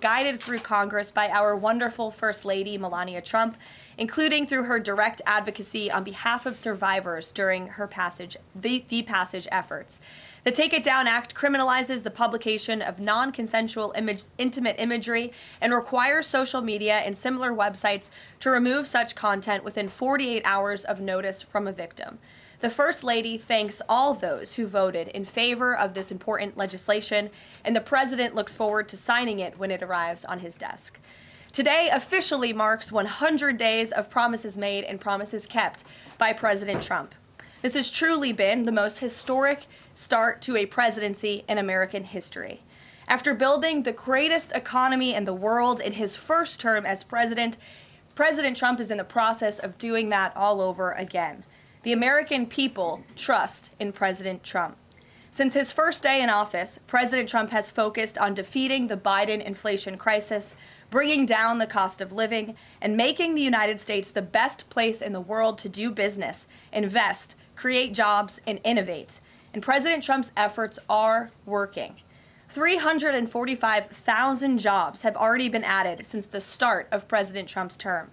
guided through Congress by our wonderful First Lady, Melania Trump, including through her direct advocacy on behalf of survivors during her passage efforts. The Take It Down Act criminalizes the publication of non-consensual intimate imagery and requires social media and similar websites to remove such content within 48 hours of notice from a victim. The First Lady thanks all those who voted in favor of this important legislation, and the President looks forward to signing it when it arrives on his desk. Today officially marks 100 days of promises made and promises kept by President Trump. This has truly been the most historic start to a presidency in American history. After building the greatest economy in the world in his first term as president, President Trump is in the process of doing that all over again. The American people trust in President Trump. Since his first day in office, President Trump has focused on defeating the Biden inflation crisis, bringing down the cost of living, and making the United States the best place in the world to do business, invest, create jobs, and innovate. And President Trump's efforts are working. 345,000 jobs have already been added since the start of President Trump's term.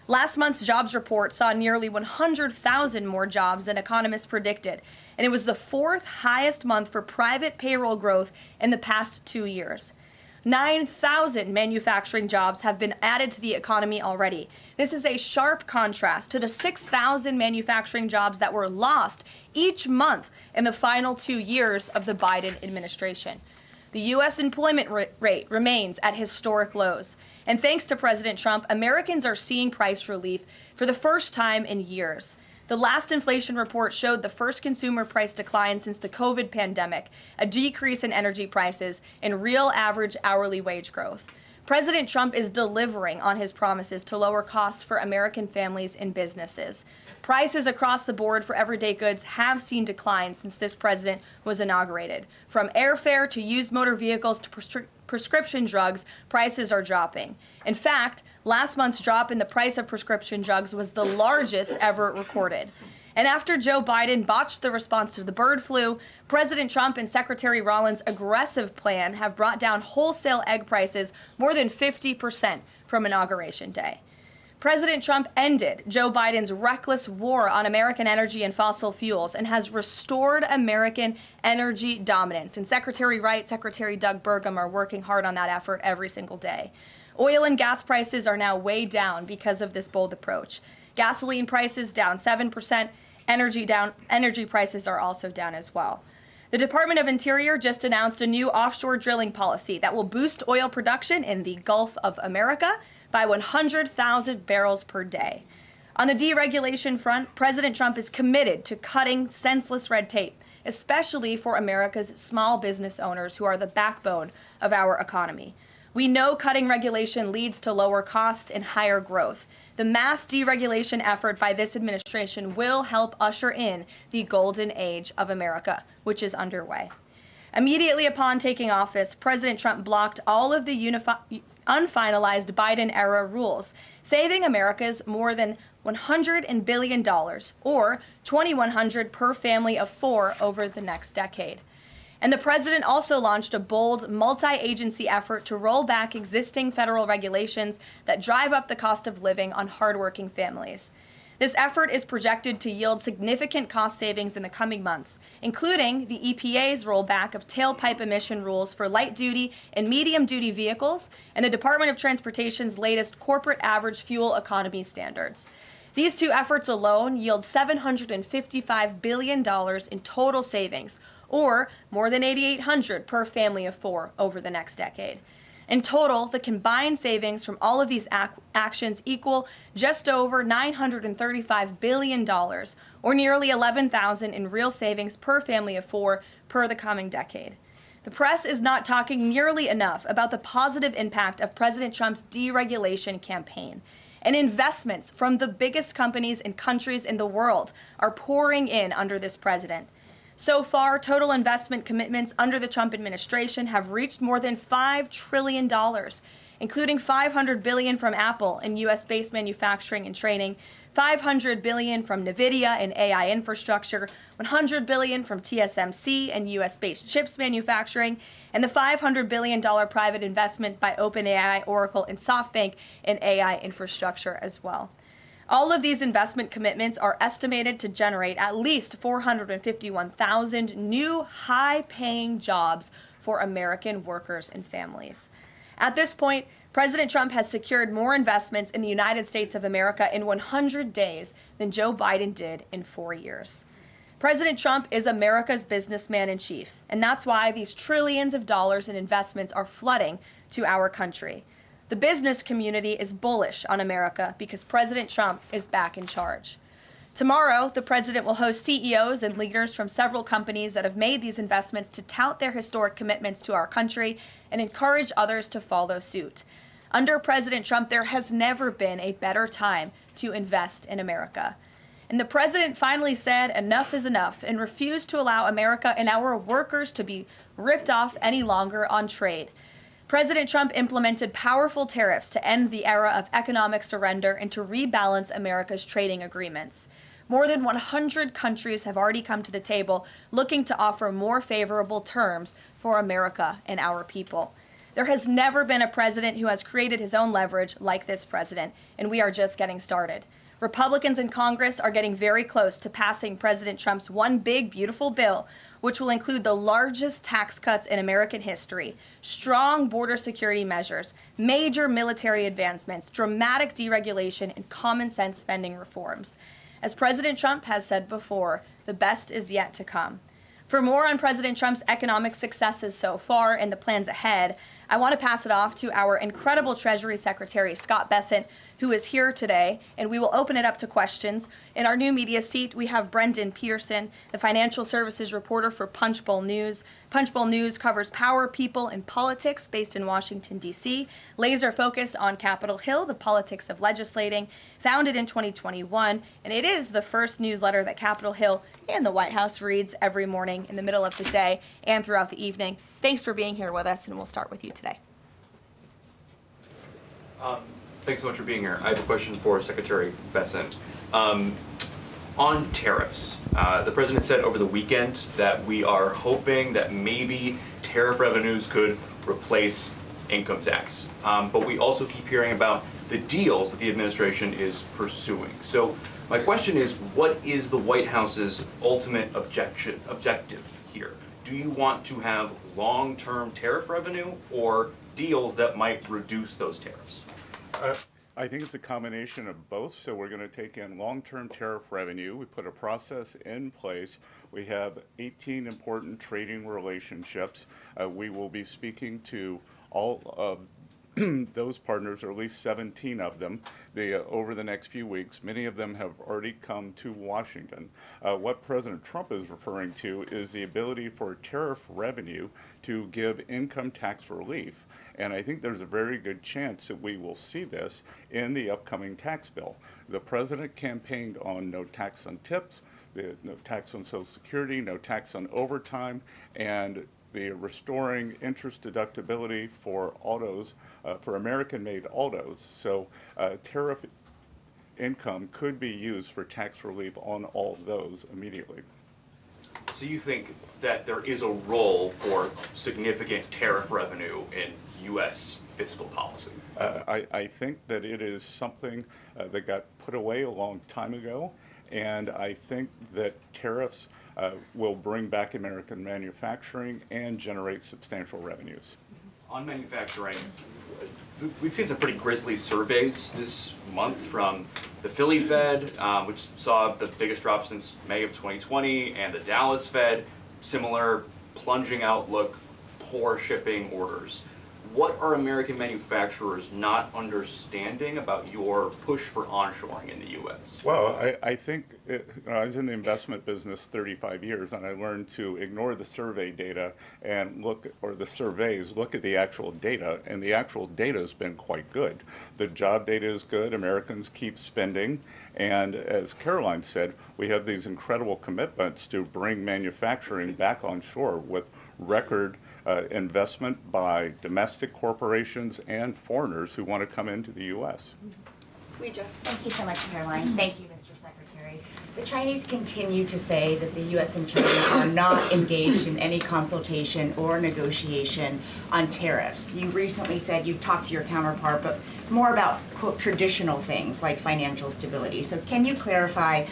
Last month's jobs report saw nearly 100,000 more jobs than economists predicted, and it was the fourth highest month for private payroll growth in the past 2 years. 9,000 manufacturing jobs have been added to the economy already. This is a sharp contrast to the 6,000 manufacturing jobs that were lost each month in the final 2 years of the Biden administration. The U.S. employment rate remains at historic lows. And thanks to President Trump, Americans are seeing price relief for the first time in years. The last inflation report showed the first consumer price decline since the COVID pandemic, a decrease in energy prices, and real average hourly wage growth. President Trump is delivering on his promises to lower costs for American families and businesses. Prices across the board for everyday goods have seen declines since this president was inaugurated. From airfare to used motor vehicles to prescription drugs, prices are dropping. In fact, last month's drop in the price of prescription drugs was the largest ever recorded. And after Joe Biden botched the response to the bird flu, President Trump and Secretary Rawlings' aggressive plan have brought down wholesale egg prices more than 50% from Inauguration Day. President Trump ended Joe Biden's reckless war on American energy and fossil fuels and has restored American energy dominance. And Secretary Wright, Secretary Doug Burgum are working hard on that effort every single day. Oil and gas prices are now way down because of this bold approach. Gasoline prices down 7%, energy prices are also down as well. The Department of Interior just announced a new offshore drilling policy that will boost oil production in the Gulf of America by 100,000 barrels per day. On the deregulation front, President Trump is committed to cutting senseless red tape, especially for America's small business owners who are the backbone of our economy. We know cutting regulation leads to lower costs and higher growth. The mass deregulation effort by this administration will help usher in the golden age of America, which is underway. Immediately upon taking office, President Trump blocked all of the unfinalized Biden-era rules, saving Americans more than $100 billion, or $2,100 per family of four over the next decade. And the president also launched a bold multi-agency effort to roll back existing federal regulations that drive up the cost of living on hardworking families. This effort is projected to yield significant cost savings in the coming months, including the EPA's rollback of tailpipe emission rules for light-duty and medium-duty vehicles and the Department of Transportation's latest corporate average fuel economy standards. These two efforts alone yield $755 billion in total savings, or more than $8,800 per family of four over the next decade. In total, the combined savings from all of these actions equal just over $935 billion, or nearly $11,000 in real savings per family of four per the coming decade. The press is not talking nearly enough about the positive impact of President Trump's deregulation campaign. And investments from the biggest companies and countries in the world are pouring in under this president. So far, total investment commitments under the Trump administration have reached more than $5 trillion, including $500 billion from Apple in U.S.-based manufacturing and training, $500 billion from NVIDIA and AI infrastructure, $100 billion from TSMC and US-based chips manufacturing, and the $500 billion private investment by OpenAI, Oracle, and SoftBank in AI infrastructure as well. All of these investment commitments are estimated to generate at least 451,000 new high-paying jobs for American workers and families. At this point, President Trump has secured more investments in the United States of America in 100 days than Joe Biden did in 4 years. President Trump is America's businessman in chief, and that's why these trillions of dollars in investments are flooding to our country. The business community is bullish on America because President Trump is back in charge. Tomorrow, the president will host CEOs and leaders from several companies that have made these investments to tout their historic commitments to our country and encourage others to follow suit. Under President Trump, there has never been a better time to invest in America. And the president finally said enough is enough and refused to allow America and our workers to be ripped off any longer on trade. President Trump implemented powerful tariffs to end the era of economic surrender and to rebalance America's trading agreements. More than 100 countries have already come to the table looking to offer more favorable terms for America and our people. There has never been a president who has created his own leverage like this president, and we are just getting started. Republicans in Congress are getting very close to passing President Trump's one big, beautiful bill, which will include the largest tax cuts in American history, strong border security measures, major military advancements, dramatic deregulation, and common sense spending reforms. As President Trump has said before, the best is yet to come. For more on President Trump's economic successes so far and the plans ahead, I want to pass it off to our incredible Treasury Secretary Scott Bessent, who is here today, and we will open it up to questions. In our new media seat, we have Brendan Peterson, the financial services reporter for Punchbowl News. Punchbowl News covers power, people, and politics based in Washington, D.C., laser focused on Capitol Hill, the politics of legislating, founded in 2021, and it is the first newsletter that Capitol Hill and the White House reads every morning in the middle of the day and throughout the evening. Thanks for being here with us, and we'll start with you today. Thanks so much for being here. I have a question for Secretary Bessent. On tariffs, the president said over the weekend that we are hoping that maybe tariff revenues could replace income tax. But we also keep hearing about the deals that the administration is pursuing. So my question is, what is the White House's ultimate objective here? Do you want to have long-term tariff revenue or deals that might reduce those tariffs? I think it's a combination of both. So we're going to take in long-term tariff revenue. We put a process in place. We have 18 important trading relationships. We will be speaking to all of those partners, or at least 17 of them, over the next few weeks. Many of them have already come to Washington. What President Trump is referring to is the ability for tariff revenue to give income tax relief. And I think there's a very good chance that we will see this in the upcoming tax bill. The president campaigned on no tax on tips, no tax on Social Security, no tax on overtime, and the restoring interest deductibility for autos, for American-made autos. So tariff income could be used for tax relief on all those immediately. So you think that there is a role for significant tariff revenue in U.S. fiscal policy? I think that it is something that got put away a long time ago, and I think that tariffs will bring back American manufacturing and generate substantial revenues. On manufacturing, we've seen some pretty grisly surveys this month from the Philly Fed, which saw the biggest drop since May of 2020, and the Dallas Fed, similar plunging outlook, poor shipping orders. What are American manufacturers not understanding about your push for onshoring in the U.S.? Well, I think I was in the investment business 35 years, and I learned to ignore the survey data and look at the actual data, and the actual data has been quite good. The job data is good. Americans keep spending, and as Karoline said, we have these incredible commitments to bring manufacturing back on shore with record investment by domestic corporations and foreigners who want to come into the U.S. Thank you so much, Caroline. Thank you, Mr. Secretary. The Chinese continue to say that the U.S. and China are not engaged in any consultation or negotiation on tariffs. You recently said you've talked to your counterpart, but more about, quote, traditional things like financial stability. So can you clarify,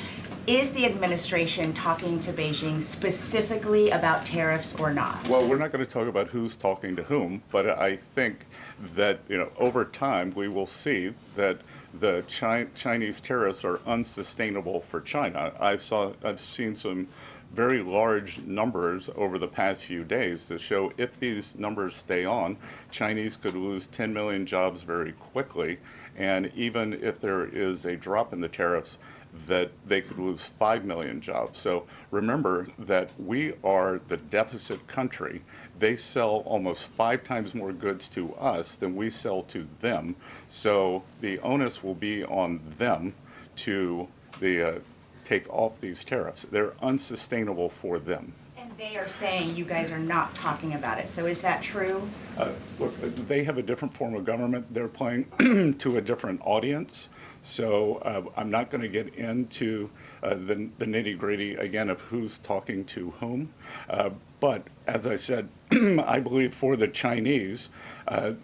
is the administration talking to Beijing specifically about tariffs or not? Well, we're not going to talk about who's talking to whom, but I think that, over time we will see that the Chinese tariffs are unsustainable for China. I've seen some very large numbers over the past few days that show if these numbers stay on, Chinese could lose 10 million jobs very quickly, and even if there is a drop in the tariffs, that they could lose 5 million jobs. So remember that we are the deficit country. They sell almost 5 times more goods to us than we sell to them. So the onus will be on them to take off these tariffs. They're unsustainable for them. And they are saying you guys are not talking about it. So is that true? Look, they have a different form of government. They're playing to a different audience. So I'm not going to get into the nitty-gritty, again, of who's talking to whom. But as I said, I believe for the Chinese,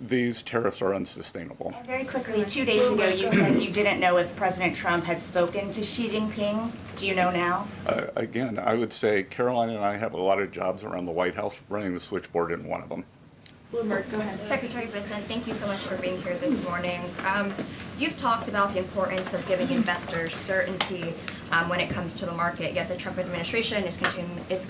these tariffs are unsustainable. And very quickly, 2 days ago, you said you didn't know if President Trump had spoken to Xi Jinping. Do you know now? Again, I would say Caroline and I have a lot of jobs around the White House. Running the switchboard isn't one of them. Bloomberg, go ahead. Secretary Bessent, thank you so much for being here this morning. You've talked about the importance of giving investors certainty when it comes to the market, yet the Trump administration is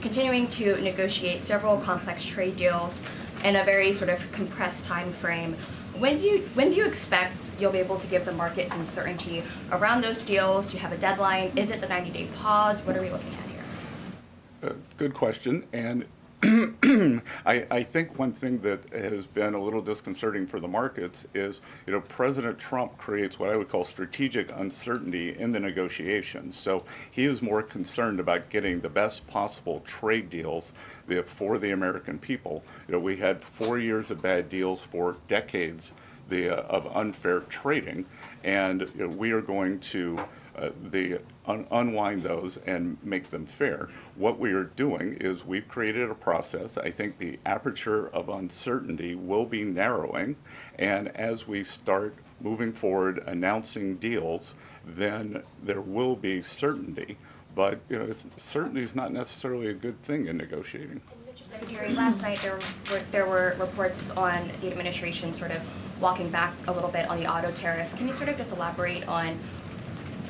continuing to negotiate several complex trade deals in a very sort of compressed time frame. When do you expect you'll be able to give the market some certainty around those deals? Do you have a deadline? Is it the 90-day pause? What are we looking at here? Good question. And I think one thing that has been a little disconcerting for the markets is, President Trump creates what I would call strategic uncertainty in the negotiations. So he is more concerned about getting the best possible trade deals for the American people. We had 4 years of bad deals for decades of unfair trading, and we are going to unwind those and make them fair. What we are doing is we've created a process. I think the aperture of uncertainty will be narrowing, and as we start moving forward announcing deals, then there will be certainty. But certainty is not necessarily a good thing in negotiating. Mr. Secretary, last night there were reports on the administration sort of walking back a little bit on the auto tariffs. Can you sort of just elaborate on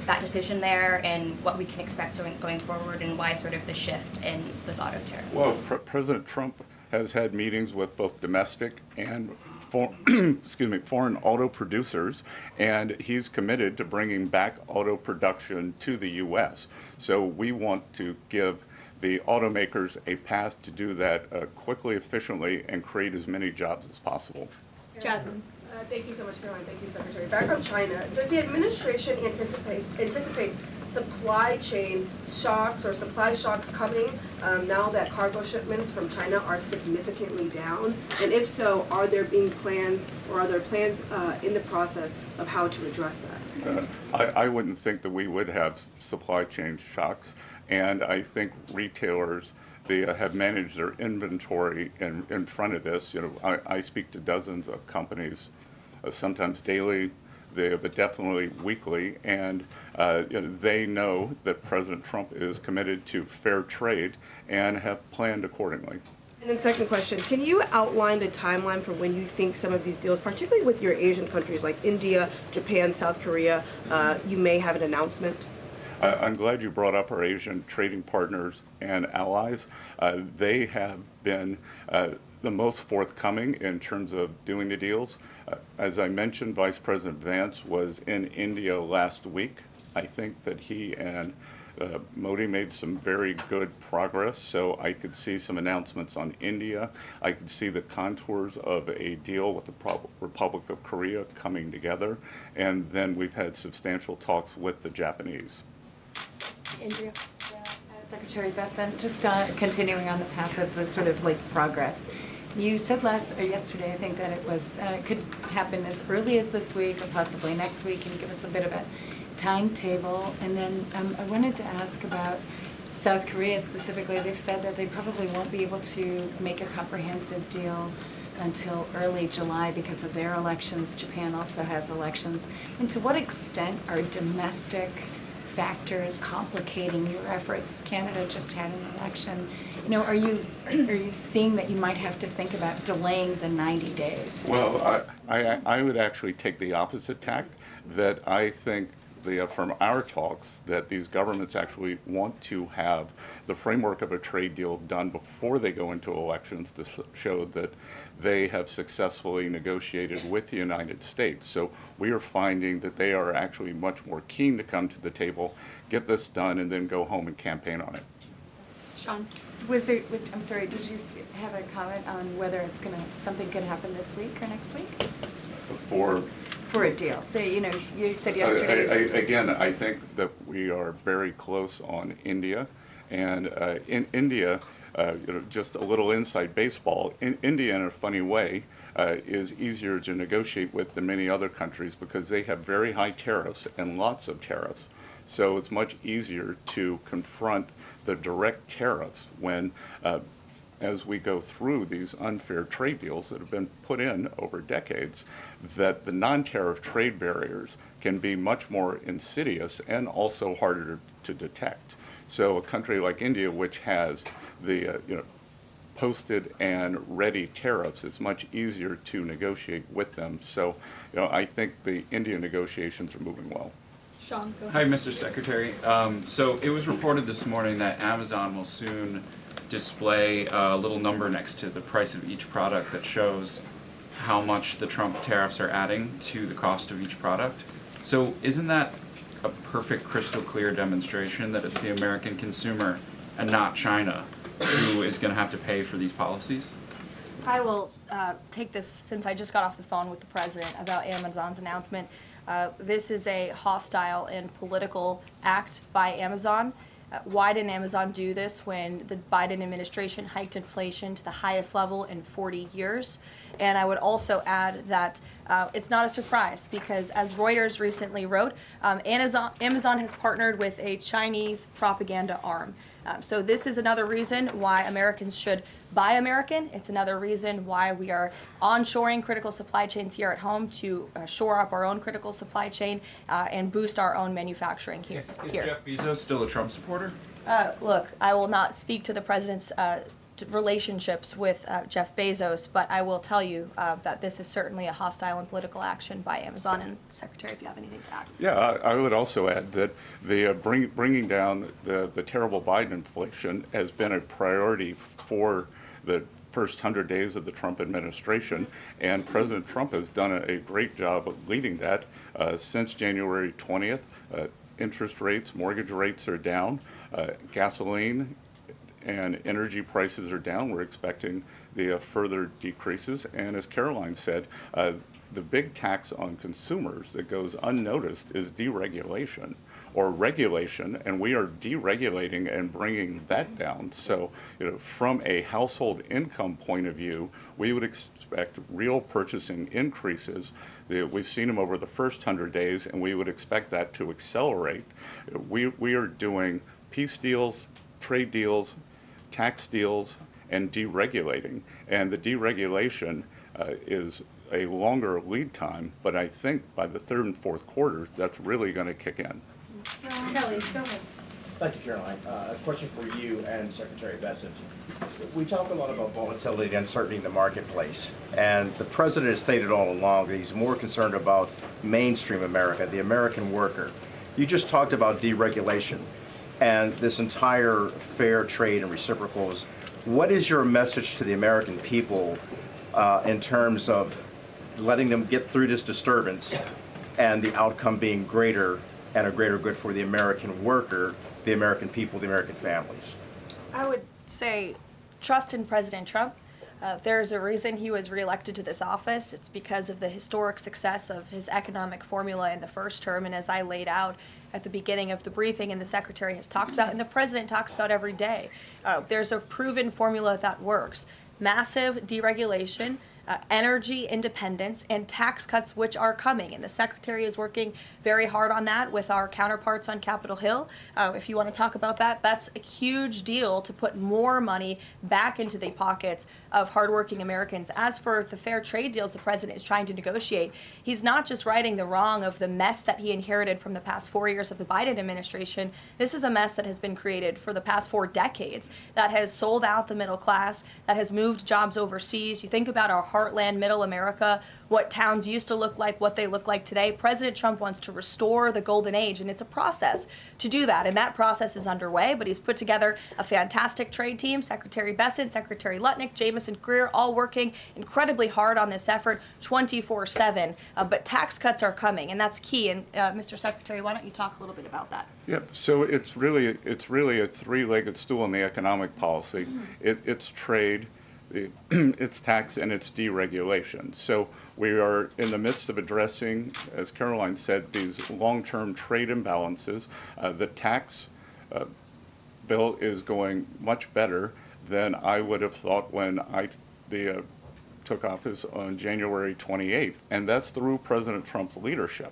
that decision there and what we can expect going forward, and why sort of the shift in those auto tariffs? Well, President Trump has had meetings with both domestic and foreign auto producers, and he's committed to bringing back auto production to the U.S. So we want to give the automakers a path to do that quickly, efficiently, and create as many jobs as possible. Jasmine. Thank you so much, Caroline. Thank you, Secretary. Back on China, does the administration anticipate supply chain shocks or supply shocks coming now that cargo shipments from China are significantly down? And if so, are there plans in the process of how to address that? I wouldn't think that we would have supply chain shocks, and I think retailers have managed their inventory in front of this. I speak to dozens of companies, sometimes daily, but definitely weekly, and they know that President Trump is committed to fair trade and have planned accordingly. And then second question, can you outline the timeline for when you think some of these deals, particularly with your Asian countries like India, Japan, South Korea, you may have an announcement? I'm glad you brought up our Asian trading partners and allies. They have been the most forthcoming in terms of doing the deals. As I mentioned, Vice President Vance was in India last week. I think that he and Modi made some very good progress, so I could see some announcements on India. I could see the contours of a deal with the Republic of Korea coming together, and then we've had substantial talks with the Japanese. Andrea. Secretary Bessent, just continuing on the path of the sort of progress. You said yesterday, I think, that it was could happen as early as this week or possibly next week. Can you give us a bit of a timetable? And then I wanted to ask about South Korea specifically. They've said that they probably won't be able to make a comprehensive deal until early July because of their elections. Japan also has elections. And to what extent are domestic factors complicating your efforts? Canada just had an election. You know, are you seeing that you might have to think about delaying the 90 days? Well, I would actually take the opposite tack, that I think from our talks that these governments actually want to have the framework of a trade deal done before they go into elections to show that they have successfully negotiated with the United States. So we are finding that they are actually much more keen to come to the table, get this done, and then go home and campaign on it. Sean? I'm sorry, did you have a comment on whether something could happen this week or next week? For a deal. So, you know, you said yesterday. Again, I think that we are very close on India. And in India, just a little inside baseball, India, in a funny way, is easier to negotiate with than many other countries because they have very high tariffs and lots of tariffs. So it's much easier to confront the direct tariffs when as we go through these unfair trade deals that have been put in over decades, that the non-tariff trade barriers can be much more insidious and also harder to detect. So a country like India, which has the posted and ready tariffs, it's much easier to negotiate with them. So I think the India negotiations are moving well. Sean, go Hi, ahead. Mr. Secretary. So it was reported this morning that Amazon will soon display a little number next to the price of each product that shows how much the Trump tariffs are adding to the cost of each product. So isn't that a perfect crystal clear demonstration that it's the American consumer and not China who is going to have to pay for these policies? I will take this since I just got off the phone with the president about Amazon's announcement. This is a hostile and political act by Amazon. Why didn't Amazon do this when the Biden administration hiked inflation to the highest level in 40 years? And I would also add that it's not a surprise because, as Reuters recently wrote, Amazon has partnered with a Chinese propaganda arm. So this is another reason why Americans should buy American. It's another reason why we are onshoring critical supply chains here at home to shore up our own critical supply chain and boost our own manufacturing here. Is Jeff Bezos still a Trump supporter? Look, I will not speak to the president's relationships with Jeff Bezos, but I will tell you that this is certainly a hostile and political action by Amazon. And Secretary, if you have anything to add. Yeah, I would also add that the bringing down the terrible Biden inflation has been a priority for the first 100 days of the Trump administration, and President Trump has done a great job of leading that since January 20th. Interest rates, mortgage rates are down, gasoline and energy prices are down. We're expecting the further decreases. And as Karoline said, the big tax on consumers that goes unnoticed is deregulation or regulation, and we are deregulating and bringing that down. So, from a household income point of view, we would expect real purchasing increases. We've seen them over the first 100 days, and we would expect that to accelerate. We are doing peace deals, trade deals, tax deals, and deregulating. And the deregulation is a longer lead time, but I think by the third and fourth quarters, that's really going to kick in. Kelly, go ahead. Thank you, Caroline. A question for you and Secretary Bessent. We talk a lot about volatility and uncertainty in the marketplace, and the president has stated all along that he's more concerned about mainstream America, the American worker. You just talked about deregulation and this entire fair trade and reciprocals. What is your message to the American people in terms of letting them get through this disturbance and the outcome being greater and a greater good for the American worker, the American people, the American families? I would say trust in President Trump. There's a reason he was reelected to this office. It's because of the historic success of his economic formula in the first term, and as I laid out at the beginning of the briefing and the Secretary has talked about and the President talks about every day, there's a proven formula that works. massive deregulation, energy independence, and tax cuts, which are coming. And the Secretary is working very hard on that with our counterparts on Capitol Hill. If you want to talk about that, that's a huge deal to put more money back into the pockets of hardworking Americans. As for the fair trade deals the president is trying to negotiate, he's not just righting the wrong of the mess that he inherited from the past 4 years of the Biden administration. This is a mess that has been created for the past 4 decades that has sold out the middle class, that has moved jobs overseas. You think about our heartland, middle America, what towns used to look like, what they look like today. President Trump wants to restore the golden age, and it's a process to do that. And that process is underway, but he's put together a fantastic trade team. Secretary Bessent, Secretary Lutnick, Jamieson Greer, all working incredibly hard on this effort 24/7. But tax cuts are coming, and that's key. And Mr. Secretary, why don't you talk a little bit about that? Yep. So it's really a three-legged stool in the economic policy. It's trade, it's tax, and it's deregulation. So we are in the midst of addressing, as Karoline said, these long-term trade imbalances. The tax bill is going much better than I would have thought when I took office on January 28th, and that's through President Trump's leadership.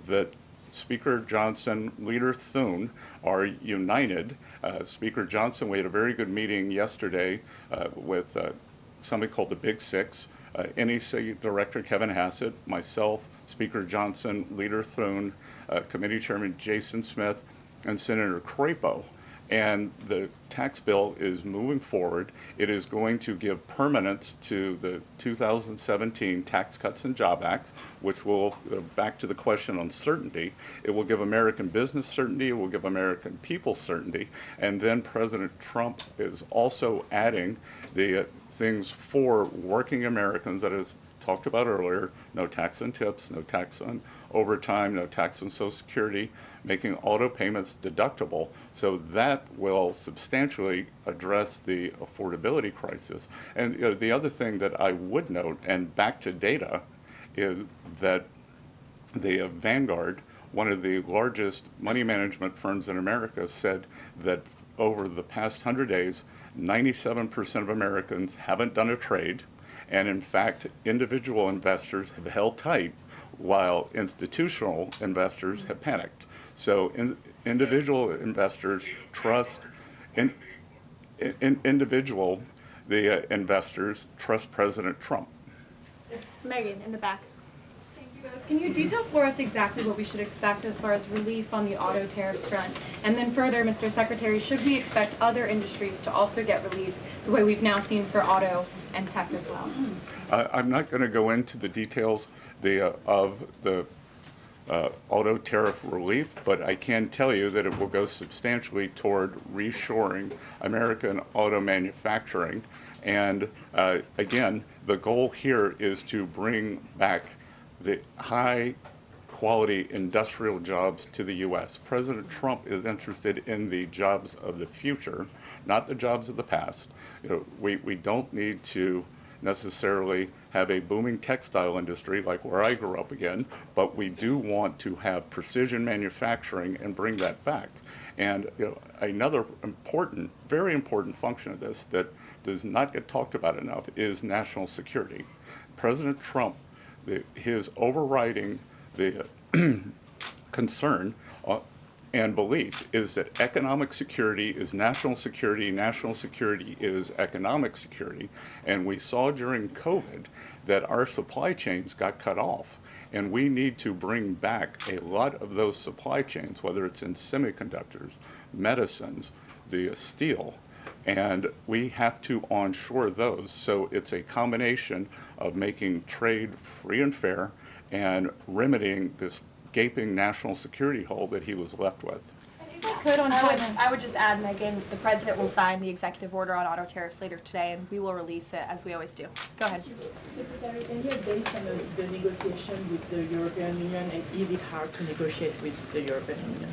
That Speaker Johnson, Leader Thune are united. Speaker Johnson, we had a very good meeting yesterday with somebody called the Big Six, NEC Director Kevin Hassett, myself, Speaker Johnson, Leader Thune, Committee Chairman Jason Smith, and Senator Crapo. And the tax bill is moving forward. It is going to give permanence to the 2017 Tax Cuts and Job Act, which will, back to the question on certainty, it will give American business certainty, it will give American people certainty, and then President Trump is also adding the things for working Americans that is talked about earlier: no tax on tips, no tax on overtime, no tax on Social Security, making auto payments deductible. So that will substantially address the affordability crisis. And the other thing that I would note, and back to data, is that the Vanguard, one of the largest money management firms in America, said that over the past 100 days, 97% of Americans haven't done a trade. And in fact, individual investors have held tight while institutional investors have panicked. So individual investors trust, investors trust President Trump. Megan, in the back. Can you detail for us exactly what we should expect as far as relief on the auto tariffs front? And then further, Mr. Secretary, should we expect other industries to also get relief the way we've now seen for auto and tech as well? I'm not going to go into the details of the auto tariff relief, but I can tell you that it will go substantially toward reshoring American auto manufacturing. And again, the goal here is to bring back the high quality industrial jobs to the U.S. President Trump is interested in the jobs of the future, not the jobs of the past. We don't need to necessarily have a booming textile industry like where I grew up again, but we do want to have precision manufacturing and bring that back. And another important, very important function of this that does not get talked about enough is national security. President Trump, his overriding concern and belief is that economic security is national security is economic security. And we saw during COVID that our supply chains got cut off. And we need to bring back a lot of those supply chains, whether it's in semiconductors, medicines, the steel, and we have to onshore those. So it's a combination of making trade free and fair and remedying this gaping national security hole that he was left with. I would just add, Megan, the president will sign the executive order on auto tariffs later today, and we will release it as we always do. Go ahead. Secretary, any updates on the negotiation with the European Union, and is it hard to negotiate with the European Union?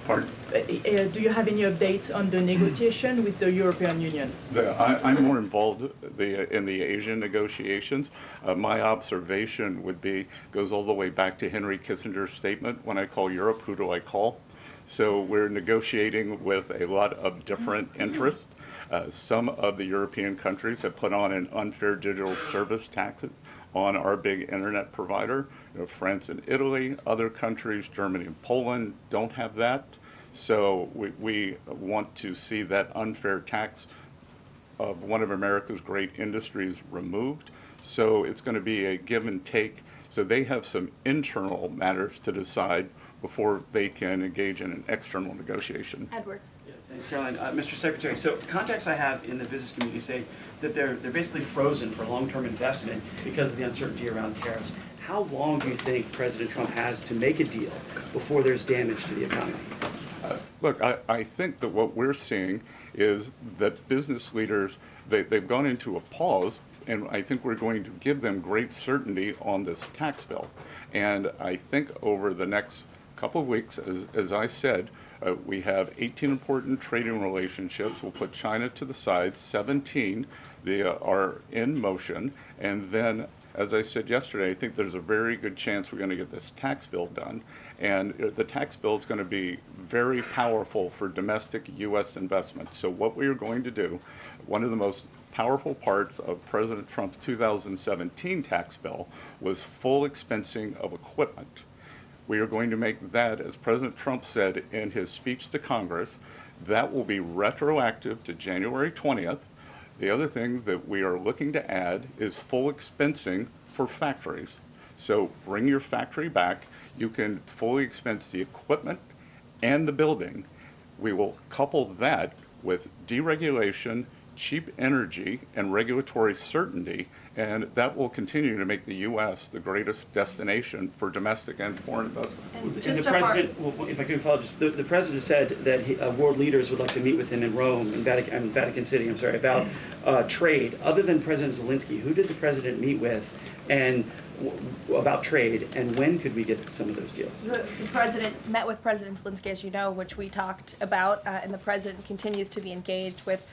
Pardon? Do you have any updates on the negotiation with the European Union? I'm more involved in the Asian negotiations. My observation would be, goes all the way back to Henry Kissinger's statement, when I call Europe, who do I call? So we're negotiating with a lot of different interests. Some of the European countries have put on an unfair digital service tax on our big internet provider. France and Italy, other countries, Germany and Poland, don't have that. So we want to see that unfair tax of one of America's great industries removed. So it's going to be a give and take. So they have some internal matters to decide before they can engage in an external negotiation. Edward. Thanks, Caroline. Mr. Secretary, so contacts I have in the business community say that they're basically frozen for long-term investment because of the uncertainty around tariffs. How long do you think President Trump has to make a deal before there's damage to the economy? Look, I think that what we're seeing is that business leaders, they've gone into a pause, and I think we're going to give them great certainty on this tax bill. And I think over the next couple of weeks, as I said, we have 18 important trading relationships. We'll put China to the side. 17 they are in motion. And then, as I said yesterday, I think there's a very good chance we're going to get this tax bill done. And the tax bill is going to be very powerful for domestic U.S. investment. So what we are going to do, one of the most powerful parts of President Trump's 2017 tax bill was full expensing of equipment. We are going to make that, as President Trump said in his speech to Congress, that will be retroactive to January 20th. The other thing that we are looking to add is full expensing for factories. So bring your factory back. You can fully expense the equipment and the building. We will couple that with deregulation, cheap energy, and regulatory certainty, and that will continue to make the U.S. the greatest destination for domestic and foreign investment. And the president, well, if I could follow, just the president said that world leaders would like to meet with him in Rome, in Vatican City, about trade. Other than President Zelensky, who did the president meet with, and about trade, and when could we get some of those deals? The president met with President Zelensky, as you know, which we talked about, and the president continues to be engaged with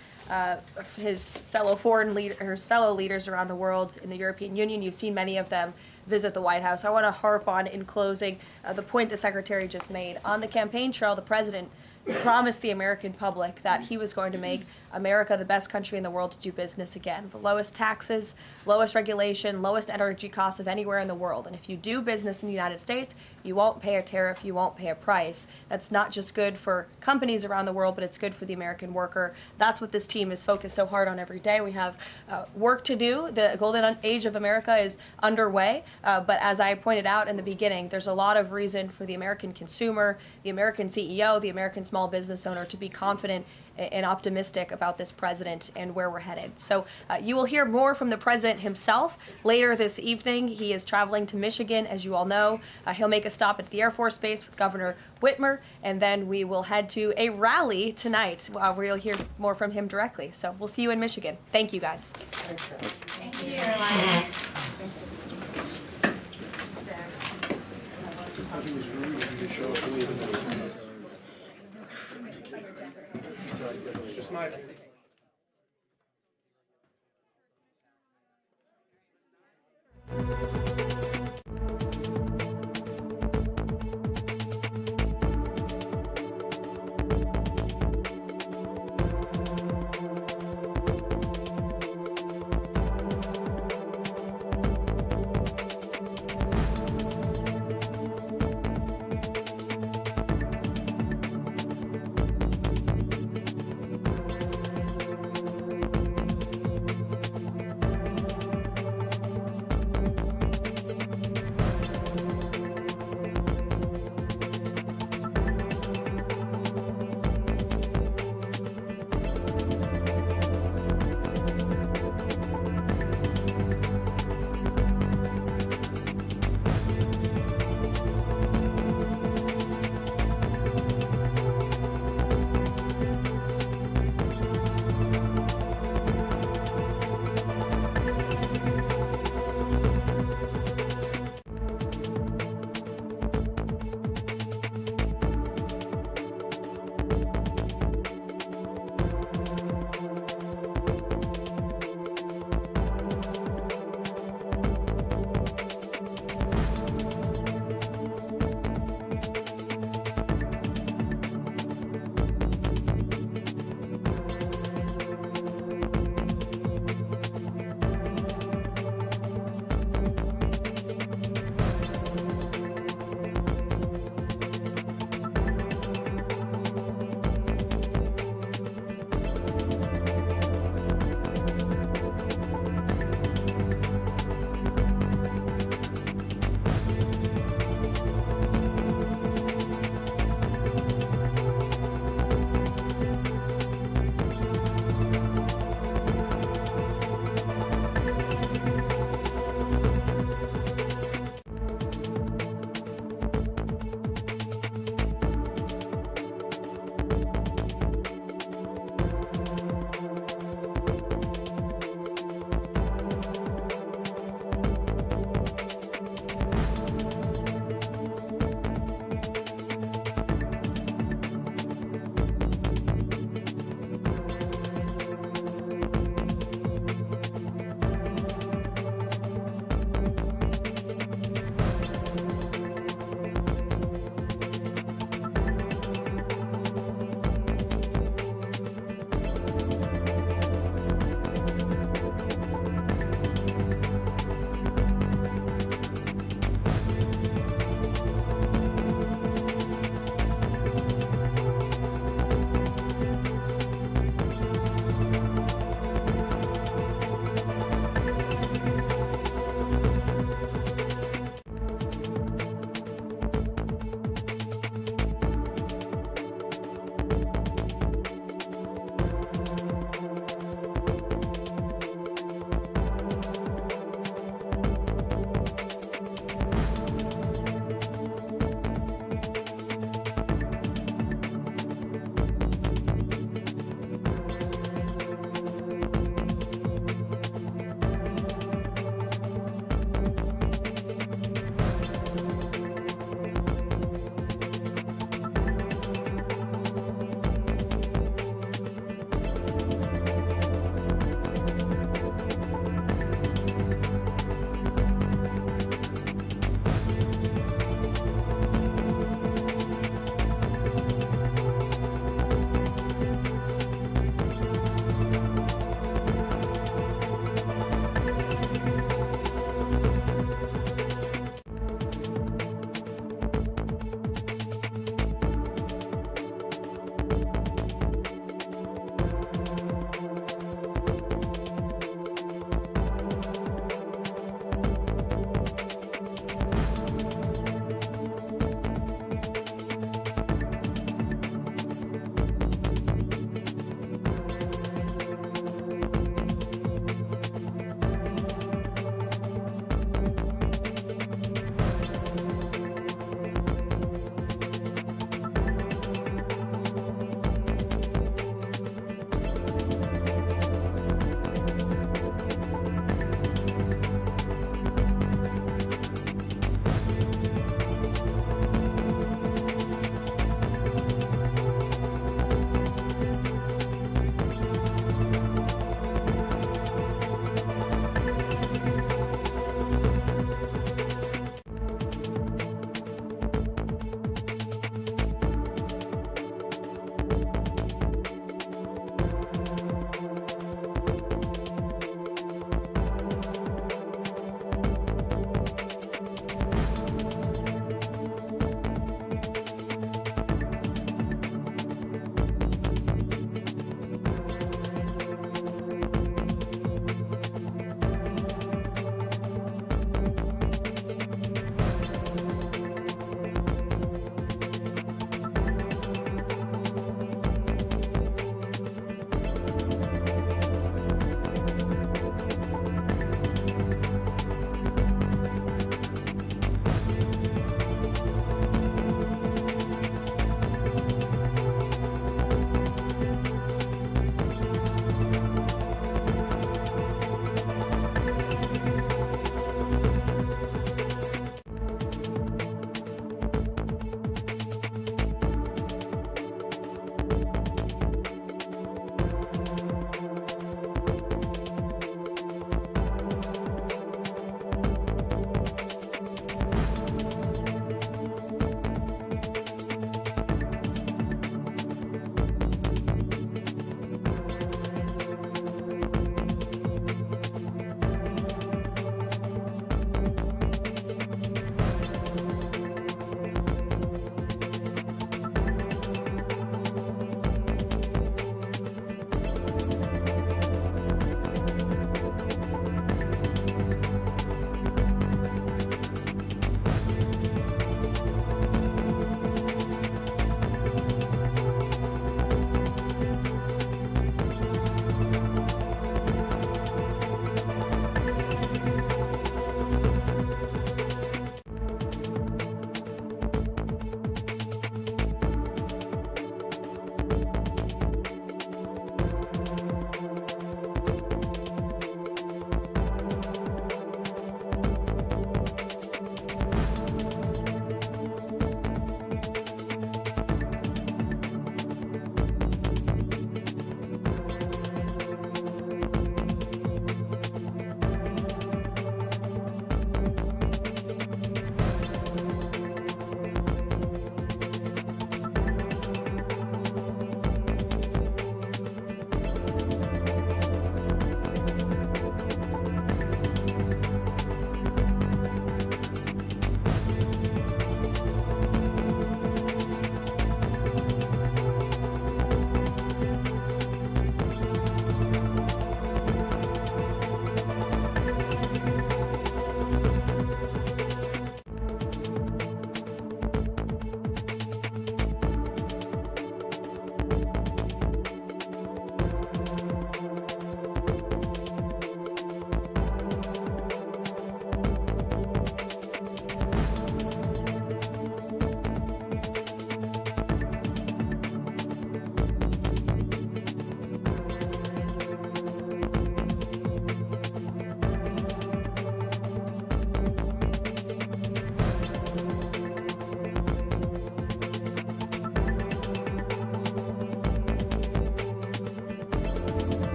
his fellow fellow leaders around the world in the European Union. You've seen many of them visit the White House. I want to harp on, in closing, the point the Secretary just made. On the campaign trail, the president promised the American public that he was going to make America the best country in the world to do business again. The lowest taxes, lowest regulation, lowest energy costs of anywhere in the world. And if you do business in the United States, you won't pay a tariff, you won't pay a price. That's not just good for companies around the world, but it's good for the American worker. That's what this team is focused so hard on every day. We have work to do. The golden age of America is underway. But as I pointed out in the beginning, there's a lot of reason for the American consumer, the American CEO, the American small business owner to be confident and optimistic about this president and where we're headed. So you will hear more from the president himself later this evening. He is traveling to Michigan, as you all know. He'll make a stop at the Air Force Base with Governor Whitmer, and then we will head to a rally tonight where you'll hear more from him directly. So we'll see you in Michigan. Thank you, guys. Thank you, Caroline. Just my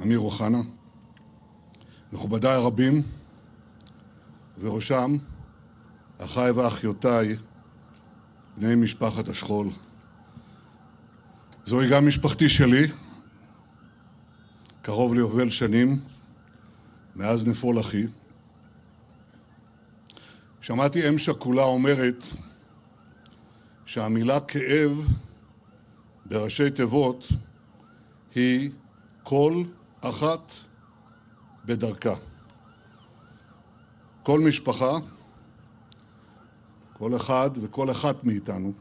אמיר אוחנה, מכובדיי הרבים, ובראשם אחיי ואחיותיי, בני משפחת השכול. זוהי גם משפחתי שלי, קרוב ליובל שנים, מאז נפול אחי. שמעתי אם שכולה אומרת שהמילה כאב בראשי תיבות היא כל אחת בדרכה. כל משפחה, כל אחד וכל אחת מאיתנו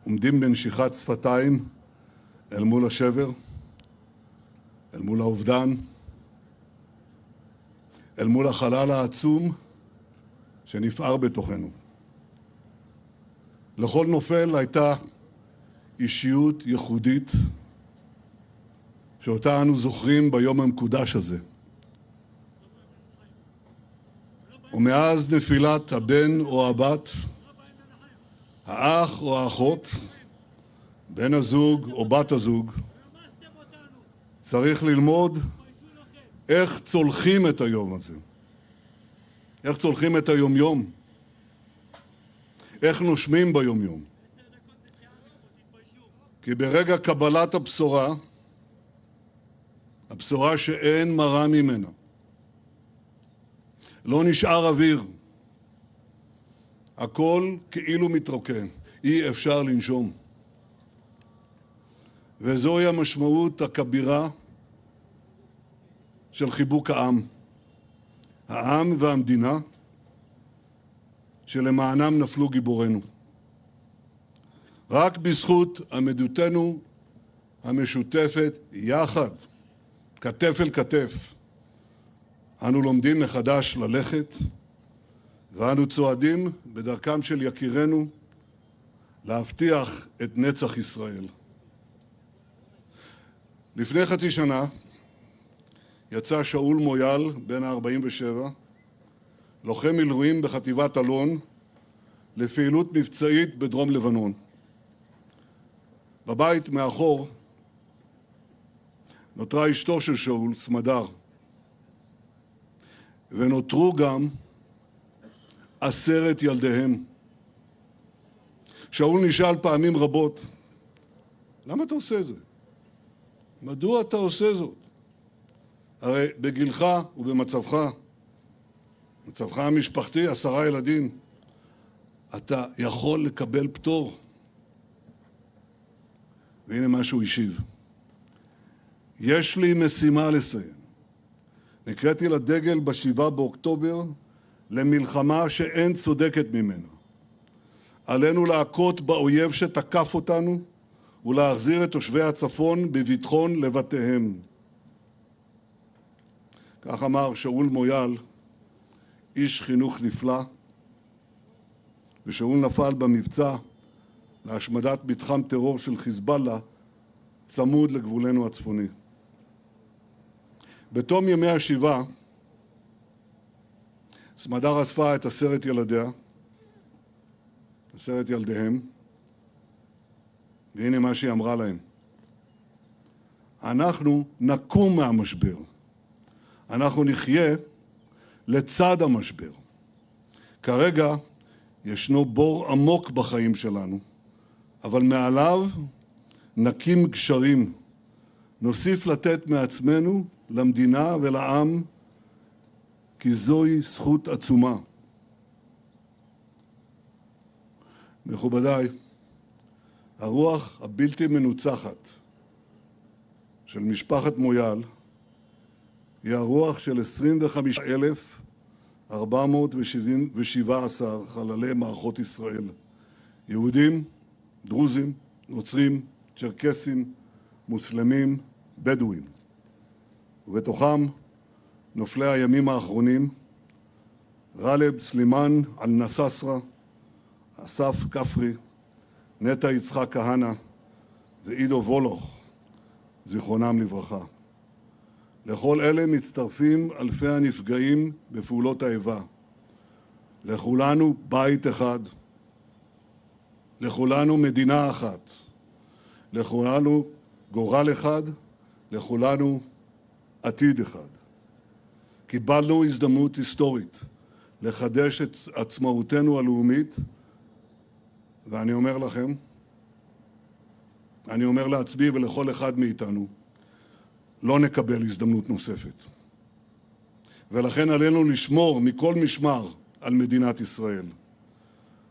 עומדים בנשיכת שפתיים אל מול השבר, אל מול האובדן, אל מול החלל העצום שנפער בתוכנו. לכל נופל הייתה אישיות ייחודית שאותה אנו זוכרים ביום המקודש הזה. ומאז נפילת הבן או הבת, האח או האחות, בן הזוג או בת הזוג, צריך ללמוד איך צולחים את היום הזה, איך צולחים את היום-יום, איך נושמים ביום-יום. כי ברגע קבלת הבשורה, הבשורה שאין מרה ממנה, לא נשאר אוויר, הכל כאילו מתרוקן, אי אפשר לנשום. וזוהי המשמעות הכבירה של חיבוק העם. העם והמדינה שלמענם נפלו גיבורינו. רק בזכות עמידותנו המשותפת יחד, כתף אל כתף, אנו לומדים מחדש ללכת, ואנו צועדים בדרכם של יקירנו להבטיח את נצח ישראל. לפני חצי שנה יצא שאול מויאל, בן ה-47, לוחם מילואים בחטיבת אלון, לפעילות מבצעית בדרום לבנון. בבית מאחור נותרה אשתו של שאול, סמדר, ונותרו גם 10 ילדיהם. שאול נשאל פעמים רבות, למה אתה עושה זה? מדוע אתה עושה זאת? הרי בגילך ובמצבך, מצבך המשפחתי, 10 ילדים, אתה יכול לקבל פטור. והנה מה שהוא השיב. יש לי משימה לסיים. נקראתי לדגל ב7 באוקטובר למלחמה שאין צודקת ממנה. עלינו להכות באויב שתקף אותנו ולהחזיר את תושבי הצפון בביטחון לבתיהם. כך אמר שאול מויאל, איש חינוך נפלא, ושאול נפל במבצע להשמדת מתחם טרור של חיזבאללה צמוד לגבולנו הצפוני. בתום ימי השבעה, סמדר אספה את 10 ילדיה, 10 ילדיהם, והנה מה שהיא אמרה להם. אנחנו נקום מהמשבר. אנחנו נחיה לצד המשבר. כרגע ישנו בור עמוק בחיים שלנו, אבל מעליו נקים גשרים. נוסיף לתת מעצמנו למדינה ולעם, כי זוהי זכות עצומה. מכובדיי, הרוח הבלתי מנוצחת של משפחת מויאל היא הרוח של 25,417 חללי מערכות ישראל. יהודים, דרוזים, נוצרים, צ'רקסים, מוסלמים, בדואים. ובתוכם נופלי הימים האחרונים, גאלב סלימאן אל-נססרה, אסף כפרי, נטע יצחק כהנא ועידו וולוך, זיכרונם לברכה. לכל אלה מצטרפים אלפי הנפגעים בפעולות האיבה. לכולנו בית אחד, לכולנו מדינה אחת, לכולנו גורל אחד לכולנו עתיד אחד. קיבלנו הזדמנות היסטורית לחדש את עצמאותנו הלאומית, ואני אומר לכם, אני אומר לעצמי ולכל אחד מאיתנו, לא נקבל הזדמנות נוספת. ולכן עלינו לשמור מכל משמר על מדינת ישראל.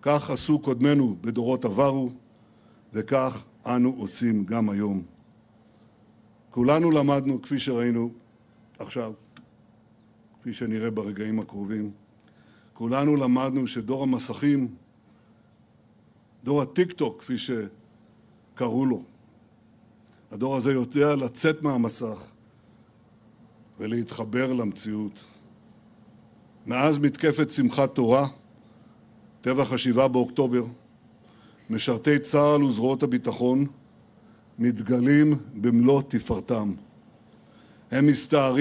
כך עשו קודמנו בדורות עברו, וכך אנו עושים גם היום. כולנו למדנו, כפי שראינו עכשיו, כפי שנראה ברגעים הקרובים, כולנו למדנו שדור המסכים, דור הטיק-טוק, כפי שקראו לו, הדור הזה יודע לצאת מהמסך ולהתחבר למציאות. מאז מתקפת שמחת תורה, טבח ה7 באוקטובר, משרתי צה"ל וזרועות הביטחון מתגלים במלוא תפארתם. הם מסתערים